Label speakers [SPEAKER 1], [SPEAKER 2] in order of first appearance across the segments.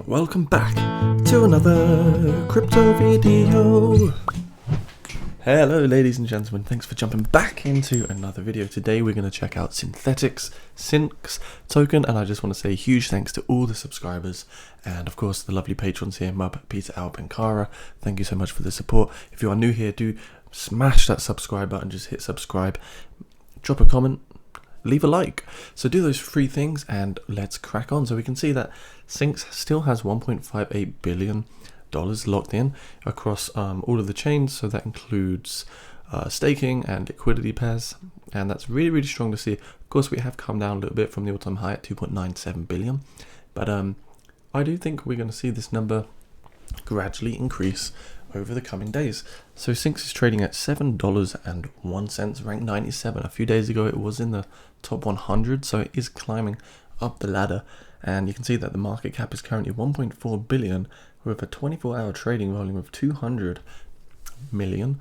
[SPEAKER 1] Welcome back to another crypto video. Hello ladies and gentlemen, thanks for jumping back into another video. Today we're going to check out Syncs token, and I just want to say a huge thanks to all the subscribers and of course the lovely patrons here, Mub, Peter, Alp and Kara. Thank you so much for the support. If you are new here, do smash that subscribe button, just hit subscribe, drop a comment, leave a like. So do those three things and let's crack on. So we can see that Syncs still has $1.58 billion locked in across all of the chains. So that includes staking and liquidity pairs, and that's really strong to see. Of course, we have come down a little bit from the all-time high at 2.97 billion, but I do think we're going to see this number gradually increase over the coming days. So Syncs is trading at $7.01, ranked 97. A few days ago it was in the top 100, so it is climbing up the ladder, and you can see that the market cap is currently 1.4 billion with a 24-hour trading volume of $200 million.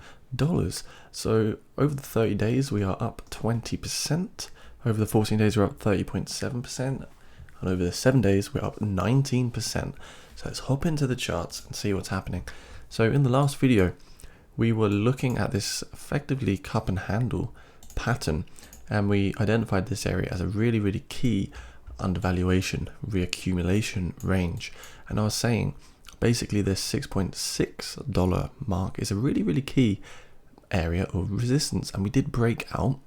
[SPEAKER 1] So over the 30 days we are up 20%, over the 14 days we're up 30.7%, and over the 7 days we're up 19%. So let's hop into the charts and see what's happening. So in the last video, we were looking at this effectively cup and handle pattern, and we identified this area as a really key undervaluation reaccumulation range. And I was saying basically this $6.6 mark is a really key area of resistance, and we did break out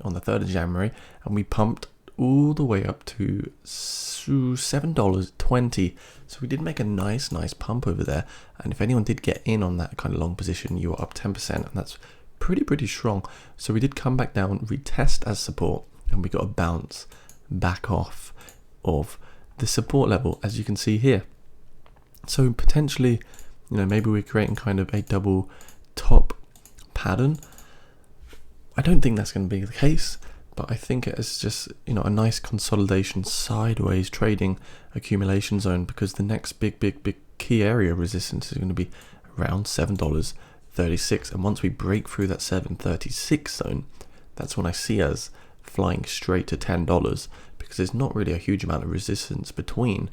[SPEAKER 1] on the 3rd of January and we pumped all the way up to $7.20. So we did make a nice pump over there, and if anyone did get in on that kind of long position, you were up 10%, and that's pretty strong. So we did come back down, retest as support, and we got a bounce back off of the support level, as you can see here. So potentially, maybe we're creating kind of a double top pattern. I don't think that's going to be the case, but I think it's just, a nice consolidation sideways trading accumulation zone, because the next big key area of resistance is going to be around $7.36. And once we break through that 7.36 zone, that's when I see us flying straight to $10, because there's not really a huge amount of resistance between,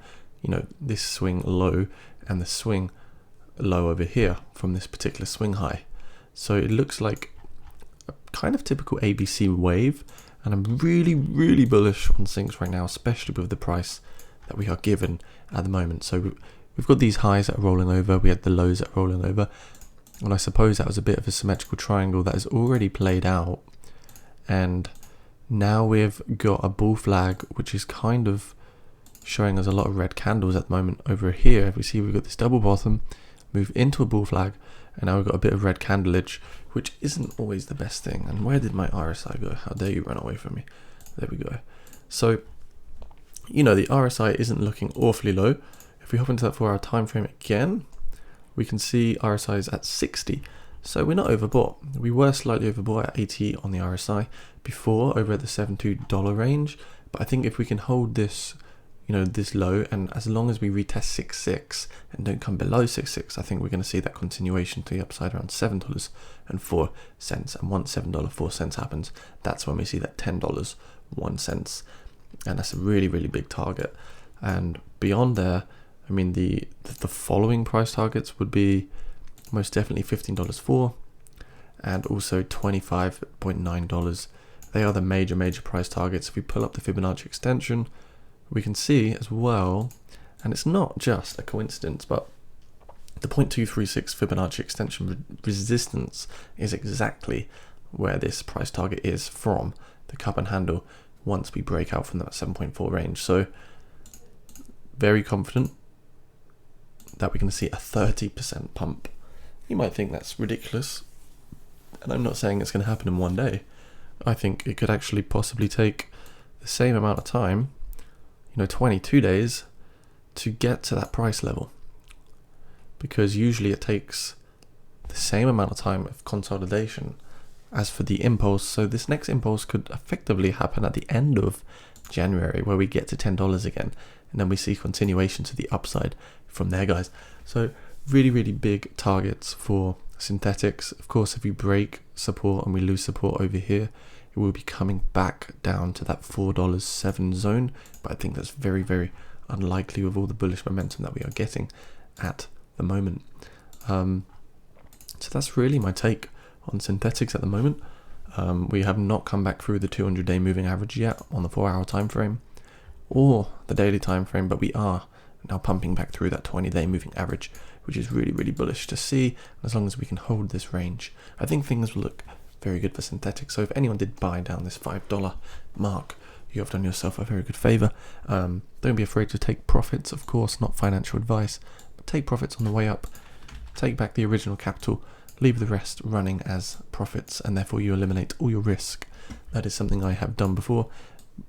[SPEAKER 1] this swing low and the swing low over here from this particular swing high. So it looks like a kind of typical ABC wave. And I'm really bullish on Syncs right now, especially with the price that we are given at the moment. So we've got these highs that are rolling over, we had the lows that are rolling over, and I suppose that was a bit of a symmetrical triangle that has already played out. And now we've got a bull flag, which is kind of showing us a lot of red candles at the moment over here. If we see, we've got this double bottom, move into a bull flag, and now we've got a bit of red candleage, which isn't always the best thing. And where did my RSI go? How dare you run away from me? There we go. So, the RSI isn't looking awfully low. If we hop into that 4-hour time frame again, we can see RSI is at 60. So we're not overbought. We were slightly overbought at 80 on the RSI before, over at the $72 range. But I think if we can hold this, this low, and as long as we retest 6.6 and don't come below 6.6, I think we're going to see that continuation to the upside around $7.04. And once $7.04 happens, that's when we see that $10.01, and that's a really big target. And beyond there, I mean, the following price targets would be most definitely $15.04 and also $25.9. They are the major price targets. If we pull up the Fibonacci extension, we can see as well, and it's not just a coincidence, but the 0.236 Fibonacci extension resistance is exactly where this price target is from the cup and handle once we break out from that 7.4 range. So very confident that we're going to see a 30% pump. You might think that's ridiculous, and I'm not saying it's going to happen in one day. I think it could actually possibly take the same amount of time, 22 days, to get to that price level, because usually it takes the same amount of time of consolidation as for the impulse. So this next impulse could effectively happen at the end of January, where we get to $10 again, and then we see continuation to the upside from there, guys. So really big targets for synthetics. Of course, if we break support and we lose support over here, it will be coming back down to that $4.07 zone, but I think that's very unlikely with all the bullish momentum that we are getting at the moment. So that's really my take on synthetics at the moment. We have not come back through the 200-day moving average yet on the 4-hour time frame or the daily time frame, but we are now pumping back through that 20-day moving average, which is really, really bullish to see. As long as we can hold this range, I think things will look very good for synthetics. So if anyone did buy down this $5 mark, you have done yourself a very good favor. Don't be afraid to take profits, of course, not financial advice, but take profits on the way up, take back the original capital, leave the rest running as profits, and therefore you eliminate all your risk. That is something I have done before,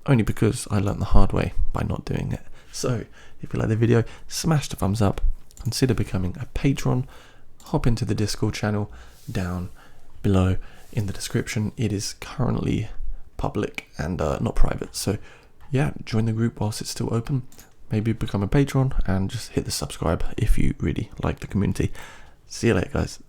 [SPEAKER 1] only because I learned the hard way by not doing it. So if you like the video, smash the thumbs up, consider becoming a patron, hop into the Discord channel down below in the description. It is currently public and not private, so yeah, join the group whilst it's still open. Maybe become a patron and just hit the subscribe if you really like the community. See you later, guys.